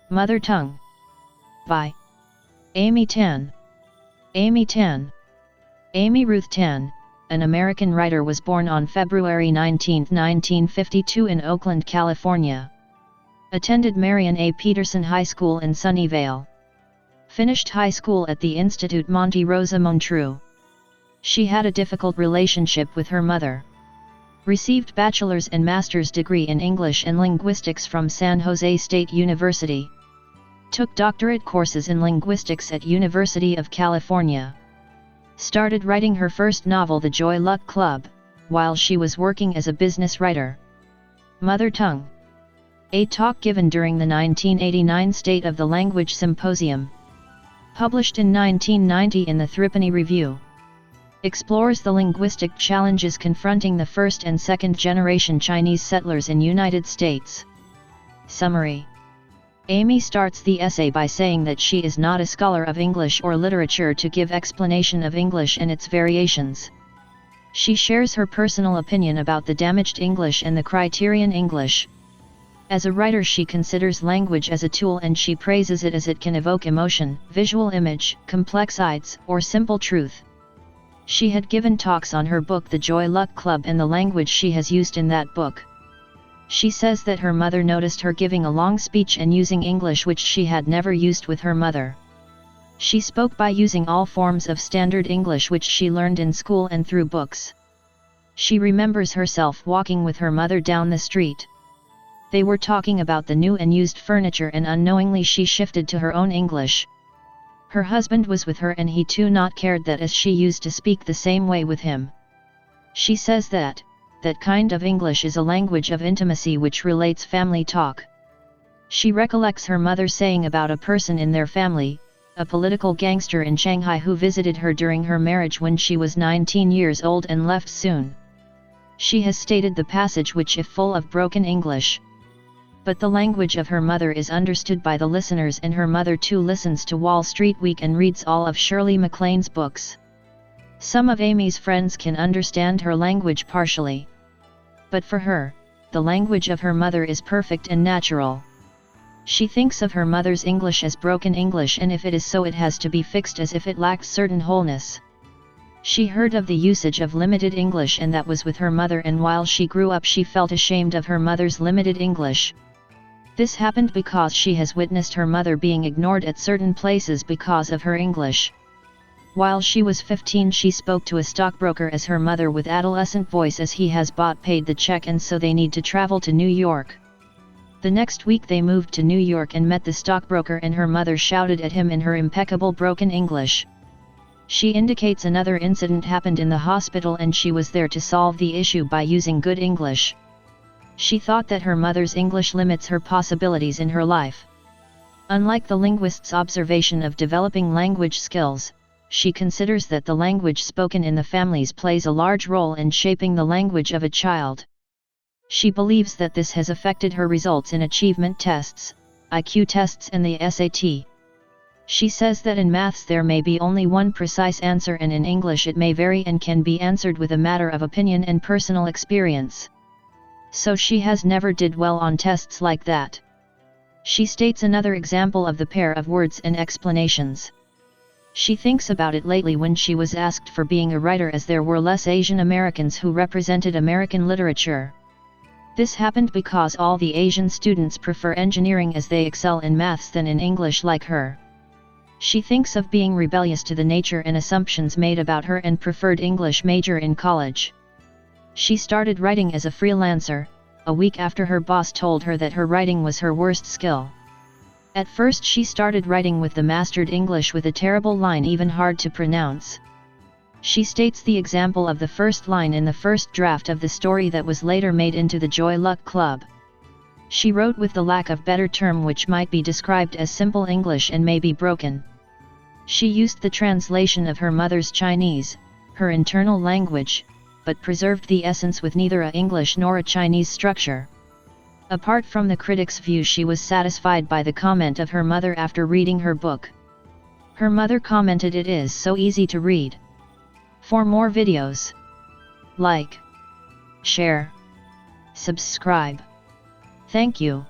Mother Tongue. By Amy Tan. Amy Tan. Amy Ruth Tan, an American writer, was born on February 19, 1952 in Oakland, California. Attended Marion A. Peterson High School in Sunnyvale. Finished high school at the Institute Monte Rosa Montreux. She had a difficult relationship with her mother. Received bachelor's and master's degree in English and linguistics from San Jose State University. Took doctorate courses in linguistics at University of California. Started writing her first novel, The Joy Luck Club, while she was working as a business writer. Mother Tongue. A talk given during the 1989 State of the Language Symposium. Published in 1990 in the Threepenny Review. Explores the linguistic challenges confronting the first and second generation Chinese settlers in United States. Summary. Amy starts the essay by saying that she is not a scholar of English or literature to give explanation of English and its variations. She shares her personal opinion about the damaged English and the criterion English. As a writer, she considers language as a tool, and she praises it as it can evoke emotion, visual image, complex ideas, or simple truth. She had given talks on her book The Joy Luck Club and the language she has used in that book. She says that her mother noticed her giving a long speech and using English which she had never used with her mother. She spoke by using all forms of standard English which she learned in school and through books. She remembers herself walking with her mother down the street. They were talking about the new and used furniture, and unknowingly she shifted to her own English. Her husband was with her, and he too not cared that as she used to speak the same way with him. She says that kind of English is a language of intimacy which relates family talk. She recollects her mother saying about a person in their family, a political gangster in Shanghai who visited her during her marriage when she was 19 years old and left soon. She has stated the passage which if full of broken English. But the language of her mother is understood by the listeners, and her mother too listens to Wall Street Week and reads all of Shirley MacLaine's books. Some of Amy's friends can understand her language partially. But for her, the language of her mother is perfect and natural. She thinks of her mother's English as broken English, and if it is so, it has to be fixed as if it lacks certain wholeness. She heard of the usage of limited English, and that was with her mother, and while she grew up she felt ashamed of her mother's limited English. This happened because she has witnessed her mother being ignored at certain places because of her English. While she was 15, she spoke to a stockbroker as her mother with adolescent voice, as he has paid the check and so they need to travel to New York. The next week they moved to New York and met the stockbroker, and her mother shouted at him in her impeccable broken English. She indicates another incident happened in the hospital, and she was there to solve the issue by using good English. She thought that her mother's English limits her possibilities in her life. Unlike the linguist's observation of developing language skills, she considers that the language spoken in the families plays a large role in shaping the language of a child. She believes that this has affected her results in achievement tests, IQ tests, and the SAT. She says that in maths there may be only one precise answer, and in English it may vary and can be answered with a matter of opinion and personal experience. So she has never did well on tests like that. She states another example of the pair of words and explanations. She thinks about it lately when she was asked for being a writer, as there were less Asian Americans who represented American literature. This happened because all the Asian students prefer engineering as they excel in maths than in English like her. She thinks of being rebellious to the nature and assumptions made about her and preferred English major in college. She started writing as a freelancer, a week after her boss told her that her writing was her worst skill. At first she started writing with the mastered English with a terrible line even hard to pronounce. She states the example of the first line in the first draft of the story that was later made into the Joy Luck Club. She wrote with the lack of better term which might be described as simple English and may be broken. She used the translation of her mother's Chinese, her internal language, but preserved the essence with neither a English nor a Chinese structure. Apart from the critic's view, she was satisfied by the comment of her mother after reading her book. Her mother commented, "It is so easy to read." For more videos, like, share, subscribe. Thank you.